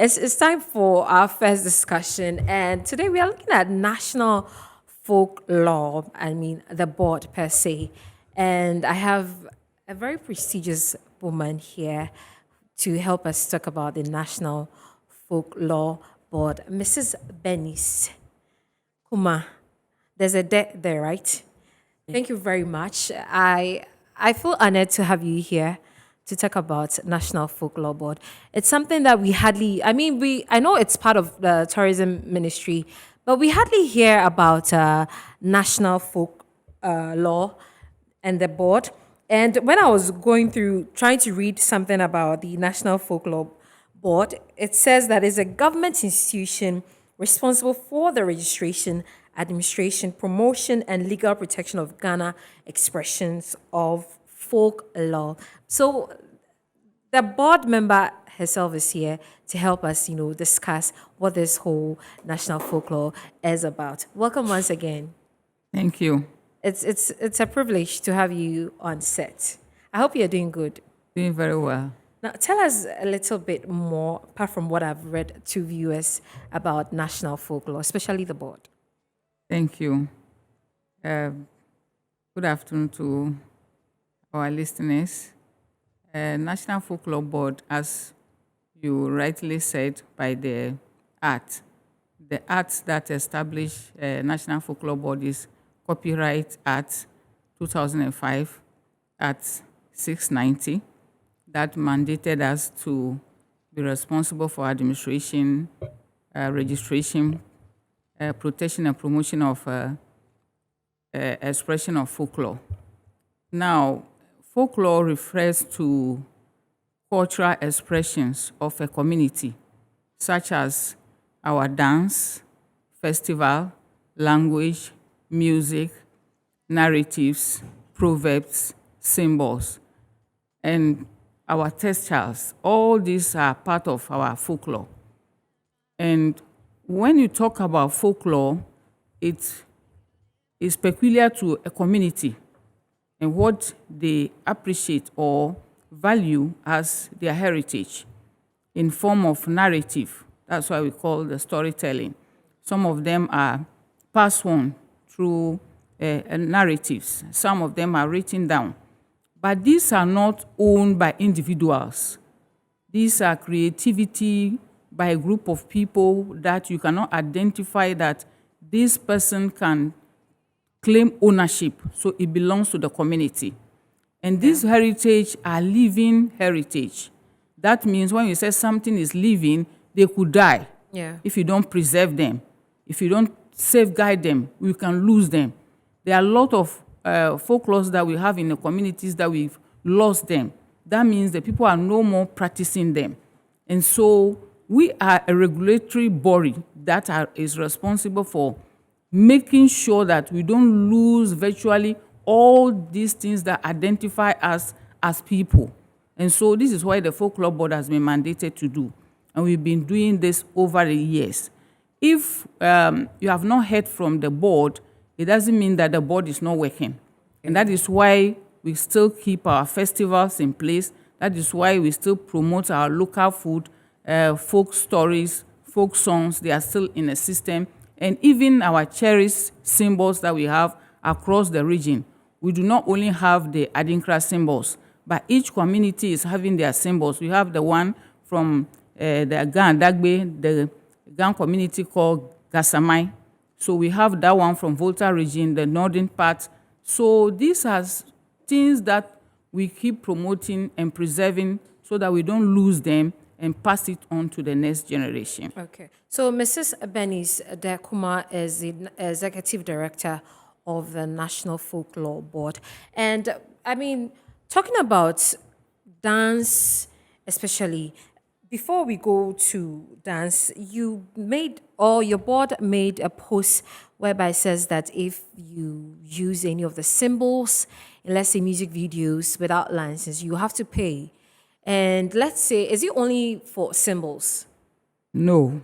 It's time for our first discussion, and today we are looking at national folklore. I mean, the board per se, and I have a very prestigious woman here to help us talk about the national folklore board, Mrs. Bernice Kuma. There's a there, right? Thank you very much. I feel honored to have you here to talk about National Folklore Board. It's something that we hardly, I mean, I know it's part of the tourism ministry, but we hardly hear about National Folk Law and the board. And when I was going through trying to read something about the National Folklore Board, it says that it's a government institution responsible for the registration, administration, promotion, and legal protection of Ghana expressions of folk law. So the board member herself is here to help us, discuss what this whole national folklore is about. Welcome once again. Thank you. It's a privilege to have you on set. I hope you're doing good. Doing very well. Now, tell us a little bit more, apart from what I've read to viewers, about national folklore, especially the board. Thank you. Good afternoon to our listeners. National Folklore Board, as you rightly said, by the Act that established National Folklore Board is Copyright Act 2005, Act 690, that mandated us to be responsible for administration, registration, protection and promotion of expression of folklore. Now, folklore refers to cultural expressions of a community, such as our dance, festival, language, music, narratives, proverbs, symbols, and our textiles. All these are part of our folklore. And when you talk about folklore, it is peculiar to a community and what they appreciate or value as their heritage in form of narrative. That's why we call the storytelling. Some of them are passed on through narratives. Some of them are written down. But these are not owned by individuals. These are creativity by a group of people that you cannot identify that this person can claim ownership, so it belongs to the community. And these heritage are living heritage. That means when you say something is living, they could die if you don't preserve them. If you don't safeguard them, we can lose them. There are a lot of folklores that we have in the communities that we've lost them. That means the people are no more practicing them. And so we are a regulatory body that is responsible for making sure that we don't lose virtually all these things that identify us as people. And so this is why the Folklore Board has been mandated to do. And we've been doing this over the years. If you have not heard from the board, it doesn't mean that the board is not working. And that is why we still keep our festivals in place. That is why we still promote our local food, folk stories, folk songs. They are still in the system. And even our cherished symbols that we have across the region. We do not only have the Adinkra symbols, but each community is having their symbols. We have the one from the Gan Dagbe, the Gan community called Gasamai. So we have that one from Volta region, the northern part. So these are things that we keep promoting and preserving so that we don't lose them and pass it on to the next generation. Okay. So Mrs. Bernice Deh-Kumah is the Executive Director of the National Folklore Board. And I mean, talking about dance, especially, before we go to dance, your board made a post whereby it says that if you use any of the symbols, in, let's say, music videos without license, you have to pay. And let's say, is it only for symbols? No,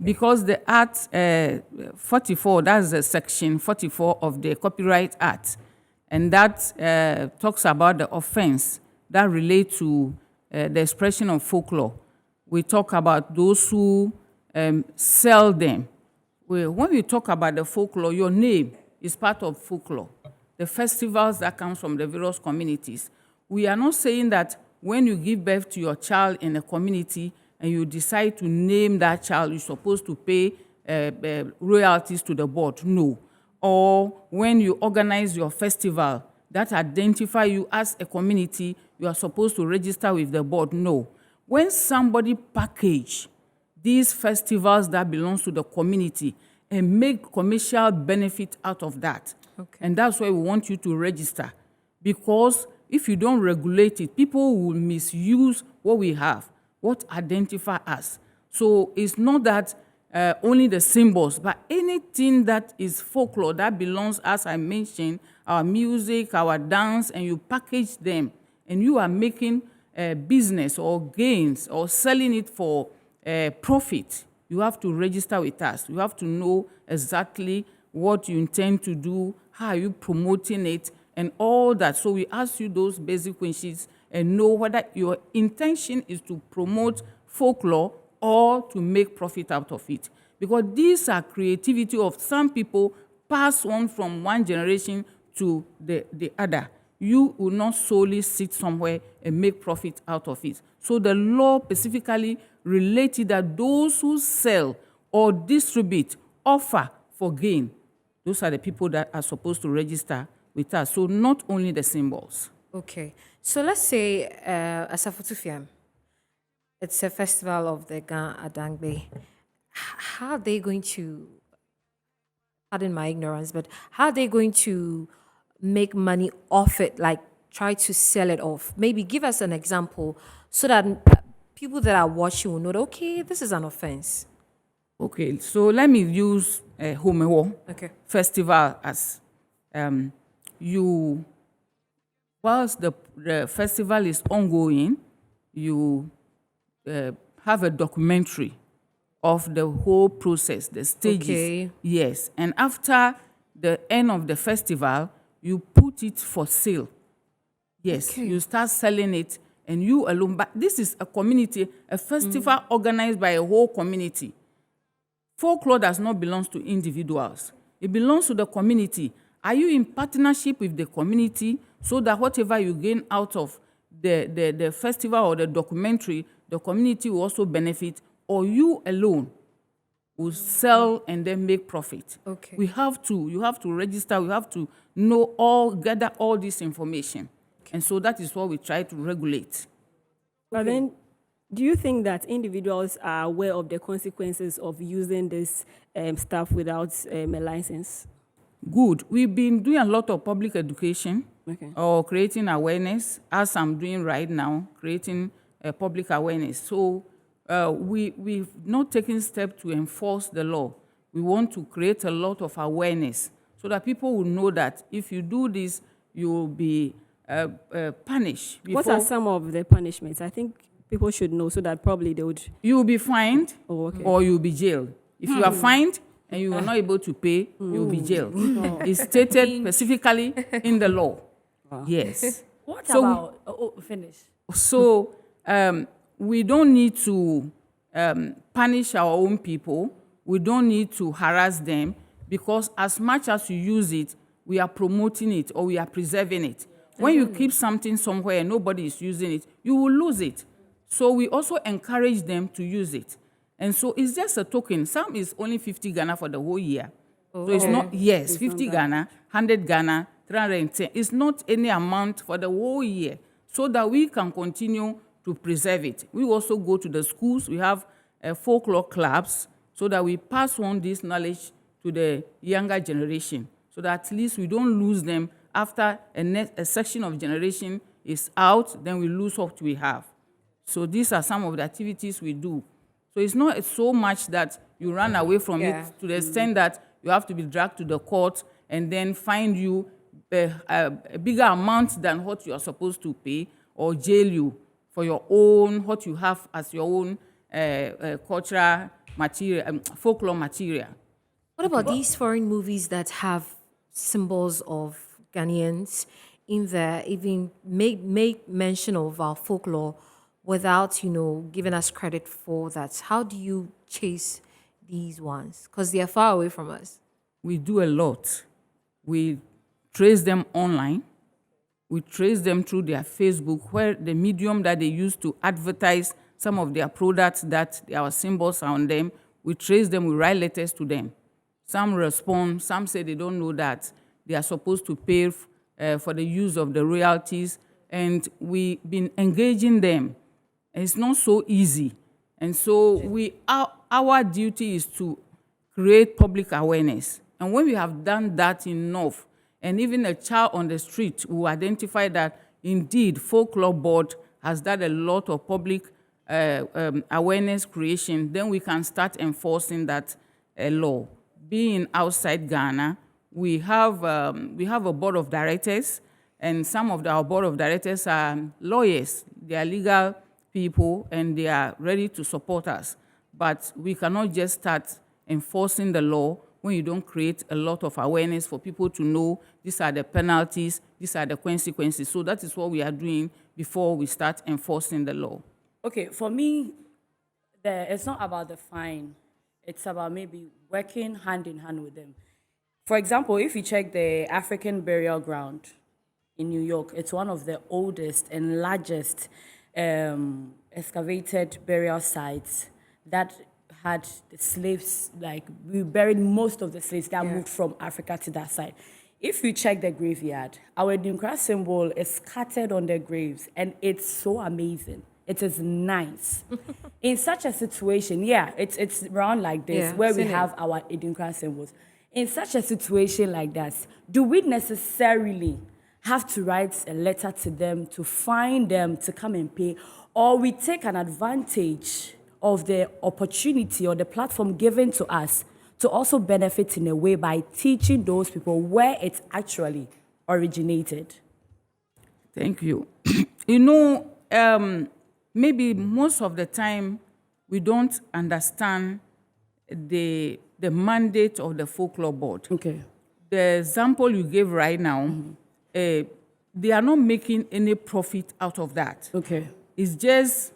because the Act 44, that's the section 44 of the Copyright Act, and that talks about the offense that relate to the expression of folklore. We talk about those who sell them. When we talk about the folklore, your name is part of folklore. The festivals that come from the various communities. We are not saying that when you give birth to your child in a community and you decide to name that child, you're supposed to pay royalties to the board. No. Or when you organize your festival that identify you as a community, you are supposed to register with the board. No. When somebody package these festivals that belongs to the community and make commercial benefit out of that, and that's why we want you to register. Because if you don't regulate it, people will misuse what we have, what identify us. So it's not that only the symbols, but anything that is folklore that belongs, as I mentioned, our music, our dance, and you package them, and you are making business or gains or selling it for profit, you have to register with us. You have to know exactly what you intend to do, how are you promoting it, and all that. So we ask you those basic questions and know whether your intention is to promote folklore or to make profit out of it. Because these are creativity of some people pass on from one generation to the other. You will not solely sit somewhere and make profit out of it. So the law specifically related that those who sell or distribute, offer for gain, those are the people that are supposed to register with us. So not only the symbols. Okay. So let's say Asafotufiam, it's a festival of the Gan Adangbe. How are they going to, pardon my ignorance, but how are they going to make money off it, like try to sell it off? Maybe give us an example so that people that are watching will know that, okay, this is an offense. Okay, so let me use Homewo festival as whilst the festival is ongoing, you have a documentary of the whole process, the stages. Okay. Yes, and after the end of the festival, you put it for sale. Yes, you start selling it, and you alone. But this is a community, a festival organized by a whole community. Folklore does not belong to individuals. It belongs to the community. Are you in partnership with the community so that whatever you gain out of the festival or the documentary, the community will also benefit, or you alone will sell and then make profit? Okay. You have to register, we have to gather all this information. And so that is what we try to regulate. But then, do you think that individuals are aware of the consequences of using this stuff without a license? Good. We've been doing a lot of public education or creating awareness, as I'm doing right now, creating public awareness. So we've not taken steps to enforce the law. We want to create a lot of awareness so that people will know that if you do this, you will be punished. What are some of the punishments? I think people should know so that probably they would... You will be fined or you will be jailed. If you are fined and you are not able to pay, you will be jailed. It's stated specifically in the law. Yes. What about... finish. So we don't need to punish our own people. We don't need to harass them, because as much as you use it, we are promoting it or we are preserving it. When you keep something somewhere and nobody is using it, you will lose it. So we also encourage them to use it. And so it's just a token. Some is only 50 Ghana for the whole year. So it's not, yes, 50 Ghana, 100 Ghana, 310. It's not any amount for the whole year, so that we can continue to preserve it. We also go to the schools. We have folklore clubs, so that we pass on this knowledge to the younger generation, so that at least we don't lose them after a section of generation is out, then we lose what we have. So these are some of the activities we do. So it's not so much that you run away from it to the extent that you have to be dragged to the court and then find you a bigger amount than what you are supposed to pay, or jail you for your own, what you have as your own cultural material, folklore material. What about these foreign movies that have symbols of Ghanaians in there, even make mention of our folklore without, giving us credit for that? How do you chase these ones? Because they are far away from us. We do a lot. We trace them online. We trace them through their Facebook, where the medium that they use to advertise some of their products that our symbols are on them. We trace them, we write letters to them. Some respond, some say they don't know that they are supposed to pay for the use of the royalties, and we've been engaging them. And it's not so easy. And so our duty is to create public awareness. And when we have done that enough, and even a child on the street will identify that indeed Folklore Board has done a lot of public awareness creation, then we can start enforcing that law. Being outside Ghana, we have a board of directors, and some of our board of directors are lawyers. They are legal people, and they are ready to support us. But we cannot just start enforcing the law when you don't create a lot of awareness for people to know these are the penalties, these are the consequences. So that is what we are doing before we start enforcing the law. Okay, for me, it's not about the fine. It's about maybe working hand in hand with them. For example, if you check the African Burial Ground in New York, it's one of the oldest and largest excavated burial sites that had the slaves, like we buried most of the slaves that moved from Africa to that side. If you check the graveyard, our Deh-Kumah symbol is scattered on their graves, and it's so amazing. It is nice. In such a situation, it's round like this, where we have our Deh-Kumah symbols. In such a situation like that, do we necessarily have to write a letter to them to find them to come and pay, or we take an advantage of the opportunity or the platform given to us to also benefit in a way by teaching those people where it actually originated? Thank you. Maybe most of the time we don't understand the mandate of the Folklore Board. Okay. The example you gave right now, they are not making any profit out of that. Okay. It's just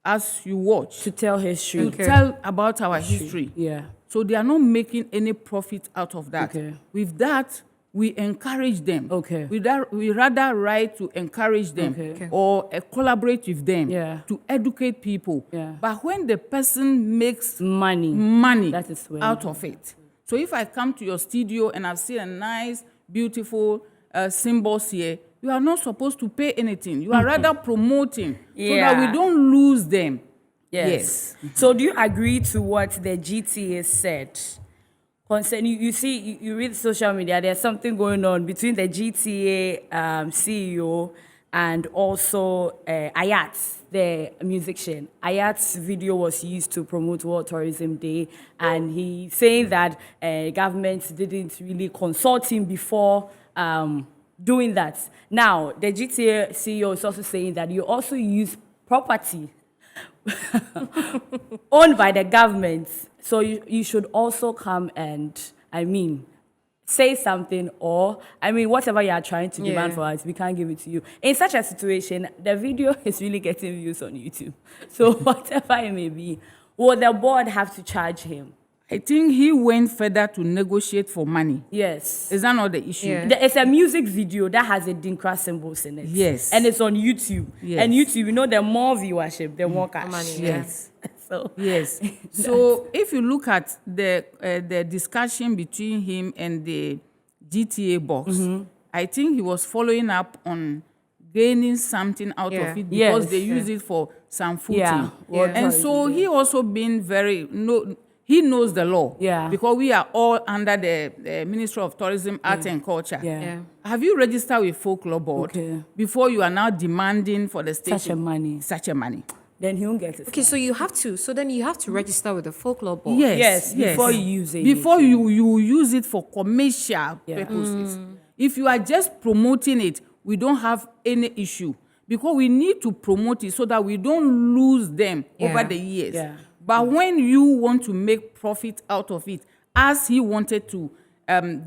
as you watch. To tell history. To tell about our history. Yeah. So they are not making any profit out of that. Okay. With that, we encourage them. Okay. We rather write to encourage them or collaborate with them to educate people. Yeah. But when the person makes money that is when out of it. So if I come to your studio and I've seen a nice, beautiful symbols here, you are not supposed to pay anything. You are rather promoting so that we don't lose them. Yes. So do you agree to what the GTA said? You read social media, there's something going on between the GTA CEO and also Ayat, the musician. Ayat's video was used to promote World Tourism Day, and he's saying that government didn't really consult him before doing that. Now, the GTA CEO is also saying that you also use property owned by the government. So you should also come and, say something, or, whatever you are trying to demand for us, we can't give it to you. In such a situation, the video is really getting views on YouTube. So whatever it may be, will the board have to charge him? I think he went further to negotiate for money. Yes. Is that not the issue? Yeah. It's a music video that has a Deh-Kumah symbols in it. Yes. And it's on YouTube. Yes. And YouTube, the more viewership, the more cash. Money, Yes. So Yes. So if you look at the discussion between him and the GTA box, I think he was following up on gaining something out of it because they use it for some footing. Yeah. And so he also been he knows the law. Yeah. Because we are all under the Ministry of Tourism, Art and Culture. Yeah. Have you registered with Folklore Board before you are now demanding for the station? Such a money. Then he won't get it. Okay, so then you have to register with the Folklore Board. Yes. Before you use it. Before you use it for commercial purposes. If you are just promoting it, we don't have any issue. Because we need to promote it so that we don't lose them over the years. Yeah. But when you want to make profit out of it, as he wanted to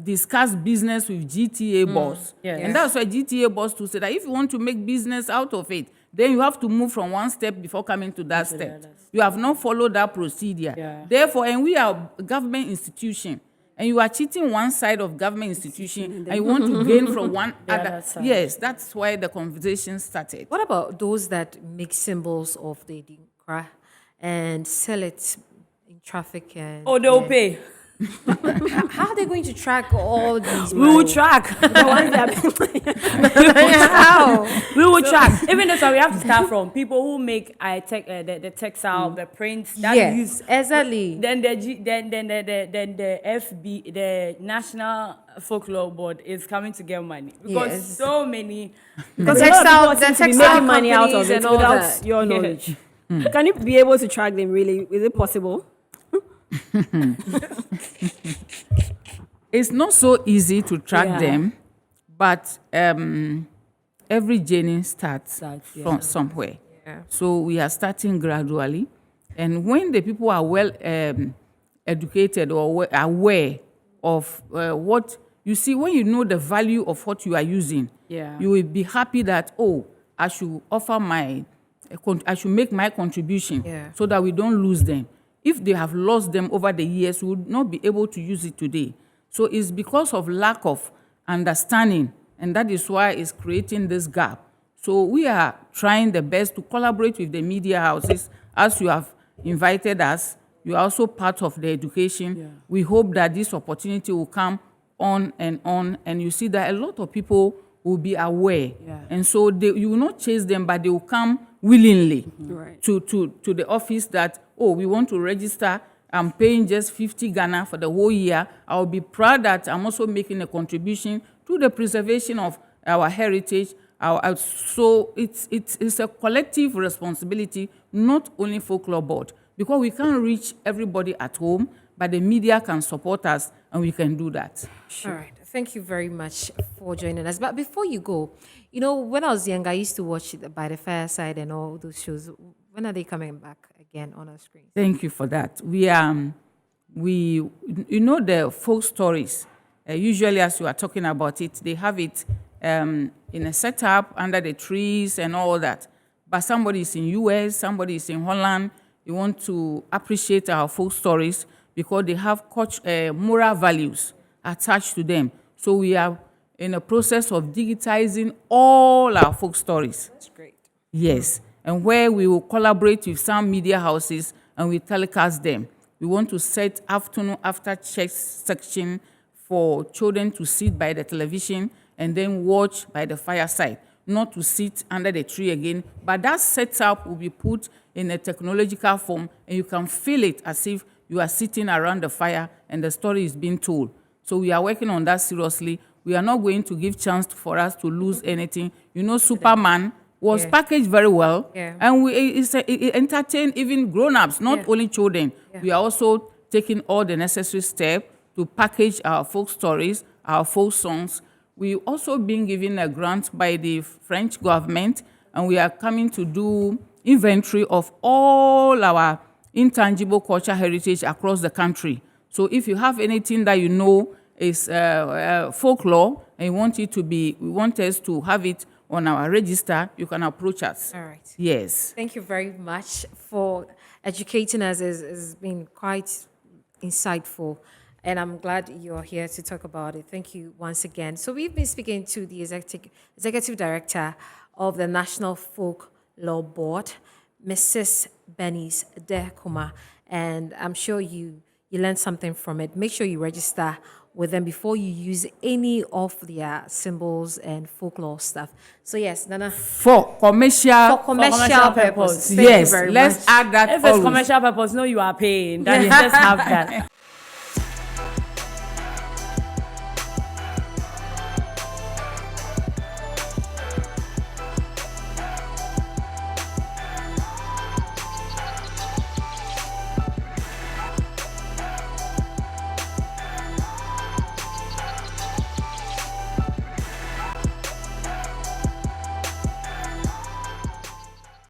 discuss business with GTA boss, and that's why GTA boss to say that if you want to make business out of it, Then you have to move from one step before coming to that step. You have not followed that procedure. Yeah. Therefore, and we are a government institution, and you are cheating one side of government institution, and you want to gain from one other. side. Yes, that's why the conversation started. What about those that make symbols of the Adinkra and sell it in traffic? And, Oh, they'll pay. How are they going to track all these? We will money? track. How? We will track. Even though we have to start from people who make the textile, the prints that Yes, use. exactly. Then the FB, the National Folklore Board, is coming to get money because Yes. so many. Because The a lot textile- of people the seem to be textile making money out of companies it and all without that. your knowledge. Can you be able to track them really? Is it possible? It's not so easy to track Yeah. them, but every journey starts Starts, yeah. from somewhere. Yeah. So we are starting gradually. And when the people are well educated or aware of what, you see, when you know the value of what you are using, Yeah. you will be happy that, oh, I should offer I should make my contribution Yeah. so that we don't lose them. If they have lost them over the years, we would not be able to use it today. So it's because of lack of understanding, and that is why it's creating this gap. So we are trying the best to collaborate with the media houses. As you have invited us, you are also part of the education. Yeah. We hope that this opportunity will come on, and you see that a lot of people will be aware. Yeah. And so you will not chase them, but they will come willingly Right. to the office that, oh, we want to register. I'm paying just 50 Ghana for the whole year. I'll be proud that I'm also making a contribution to the preservation of our heritage. So it's a collective responsibility, not only Folklore Board, because we can't reach everybody at home, but the media can support us, and we can do that. All right. Thank you very much for joining us. But before you go, you know, when I was young, I used to watch it By the Fireside and all those shows. When are they coming back again on our screen? Thank you for that. You know the folk stories. Usually, as you are talking about it, they have it in a setup under the trees and all that. But somebody is in US, somebody is in Holland. You want to appreciate our folk stories because they have moral values attached to them. So we are in a process of digitizing all our folk stories. That's great. Yes, and where we will collaborate with some media houses and we telecast them. We want to set afternoon after church section for children to sit by the television and then watch by the fireside, not to sit under the tree again. But that setup will be put in a technological form, and you can feel it as if you are sitting around the fire and the story is being told. So we are working on that seriously. We are not going to give chance for us to lose anything. You know, Superman was Yeah. packaged very well, Yeah. and it entertained even grown-ups, not Yeah. only children. Yeah. We are also taking all the necessary steps to package our folk stories, our folk songs. We also been given a grant by the French government, and we are coming to do inventory of all our intangible cultural heritage across the country. So if you have anything that you know is folklore and you want it to be, we want us to have it on our register, you can approach us. All right. Yes. Thank you very much for educating us. It's been quite insightful, and I'm glad you're here to talk about it. Thank you once again. So we've been speaking to the executive director of the National Folklore Board, Mrs. Bernice Deh-Kumah, and I'm sure you learned something from it. Make sure you register with them before you use any of their symbols and folklore stuff. So yes, Nana, For commercial. commercial purpose. Thank you Yes, very let's much. add that If it's always. commercial purpose, no, you are paying. That, just have that.